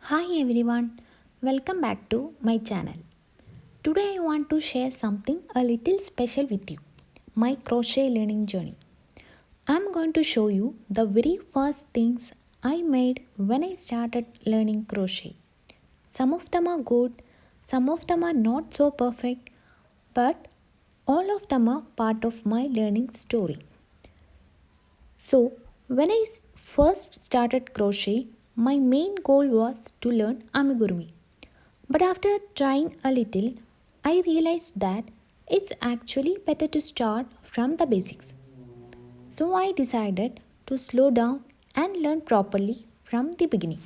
Hi everyone, welcome back to my channel. Today I want to share something a little special with you, my crochet learning journey. I'm going to show you the very first things I made when I started learning crochet. Some of them are good, some of them are not so perfect, but all of them are part of my learning story. So, when I first started crochet, my main goal was to learn amigurumi. But after trying a little, I realized that it's actually better to start from the basics. So I decided to slow down and learn properly from the beginning.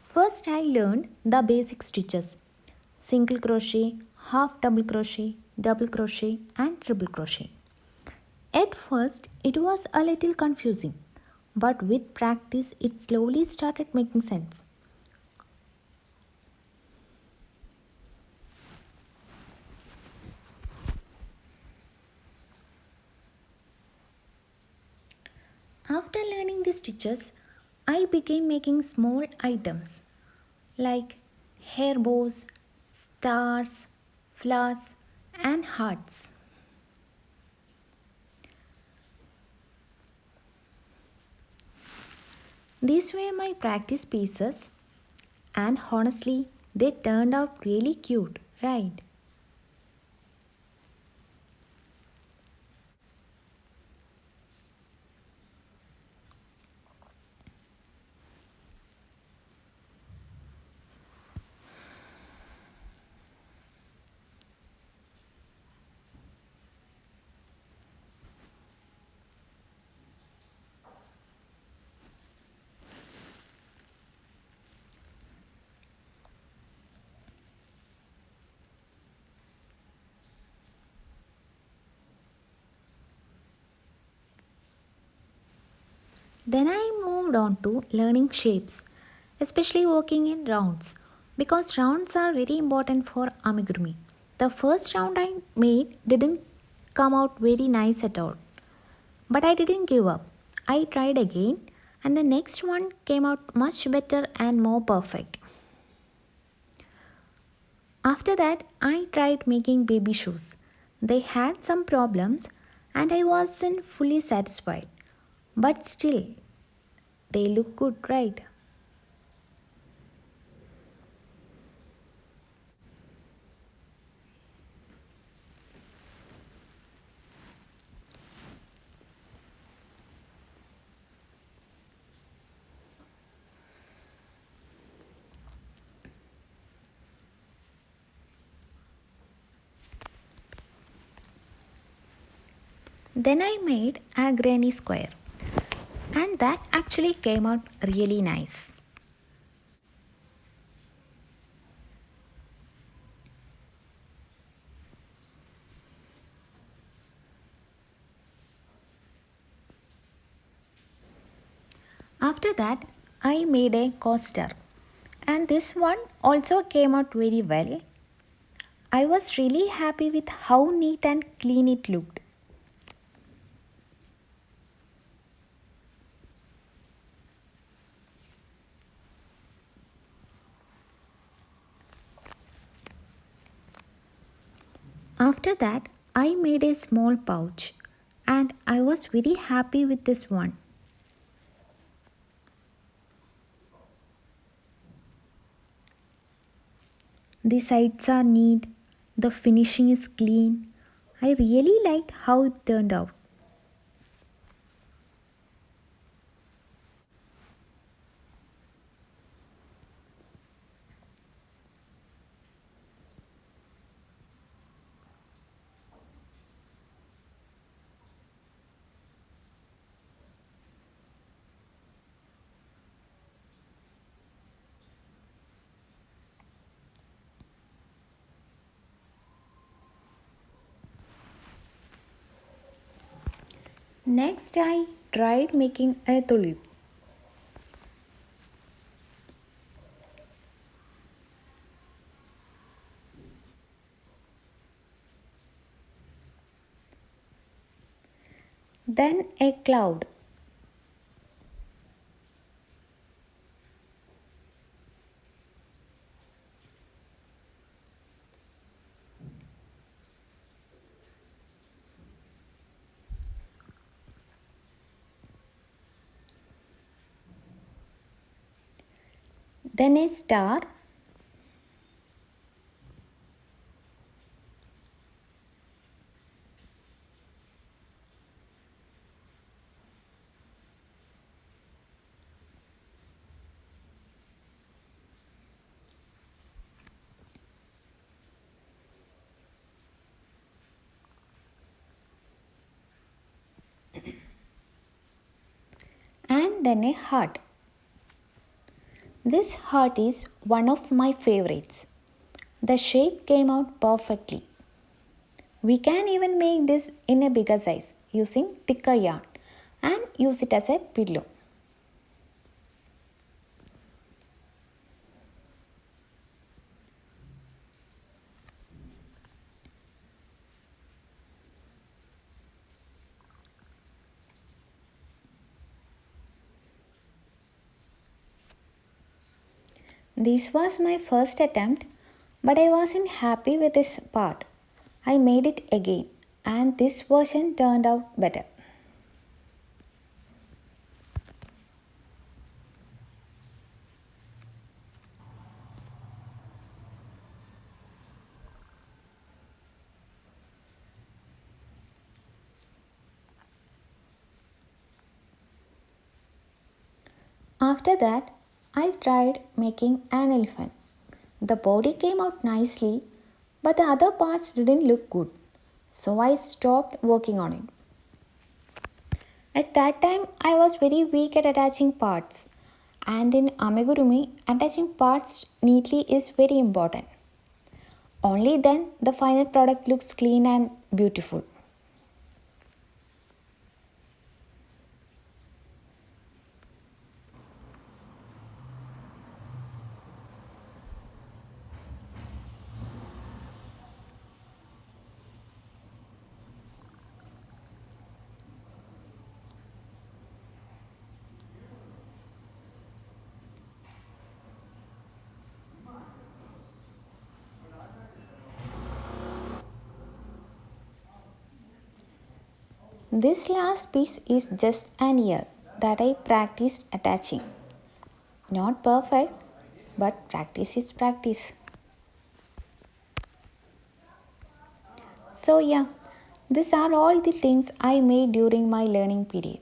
First, I learned the basic stitches: single crochet, half double crochet, and triple crochet. At first, it was a little confusing, but with practice, it slowly started making sense. After learning the stitches, I began making small items like hair bows, stars, flowers, and hearts. These were my practice pieces, and honestly, they turned out really cute, right? Then I moved on to learning shapes, especially working in rounds, because rounds are very important for amigurumi. The first round I made didn't come out very nice at all, but I didn't give up. I tried again, and the next one came out much better and more perfect. After that, I tried making baby shoes. They had some problems, and I wasn't fully satisfied, but still, they look good, right? Then I made a granny square, and that actually came out really nice. After that, I made a coaster, and this one also came out very well. I was really happy with how neat and clean it looked. After that, I made a small pouch, and I was very happy with this one. The sides are neat, the finishing is clean. I really liked how it turned out. Next, I tried making a tulip. Then a cloud. then a star, and then a heart. This heart is one of my favorites. The shape came out perfectly. We can even make this in a bigger size using thicker yarn and use it as a pillow. This was my first attempt, but I wasn't happy with this part. I made it again, and this version turned out better. After that, I tried making an elephant. The body came out nicely, but the other parts didn't look good, so I stopped working on it. At that time, I was very weak at attaching parts, and in amigurumi, attaching parts neatly is very important. Only then the final product looks clean and beautiful. This last piece is just an ear that I practiced attaching. Not perfect, but practice is practice. So, yeah, these are all the things I made during my learning period.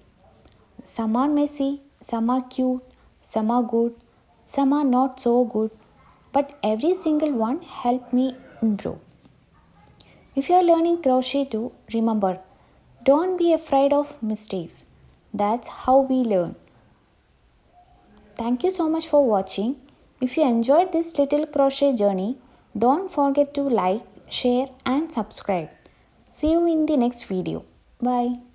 Some are messy, some are cute, some are good, some are not so good, but every single one helped me improve. If you are learning crochet too, remember, don't be afraid of mistakes. That's how we learn. Thank you so much for watching. If you enjoyed this little crochet journey, don't forget to like, share and subscribe. See you in the next video. Bye.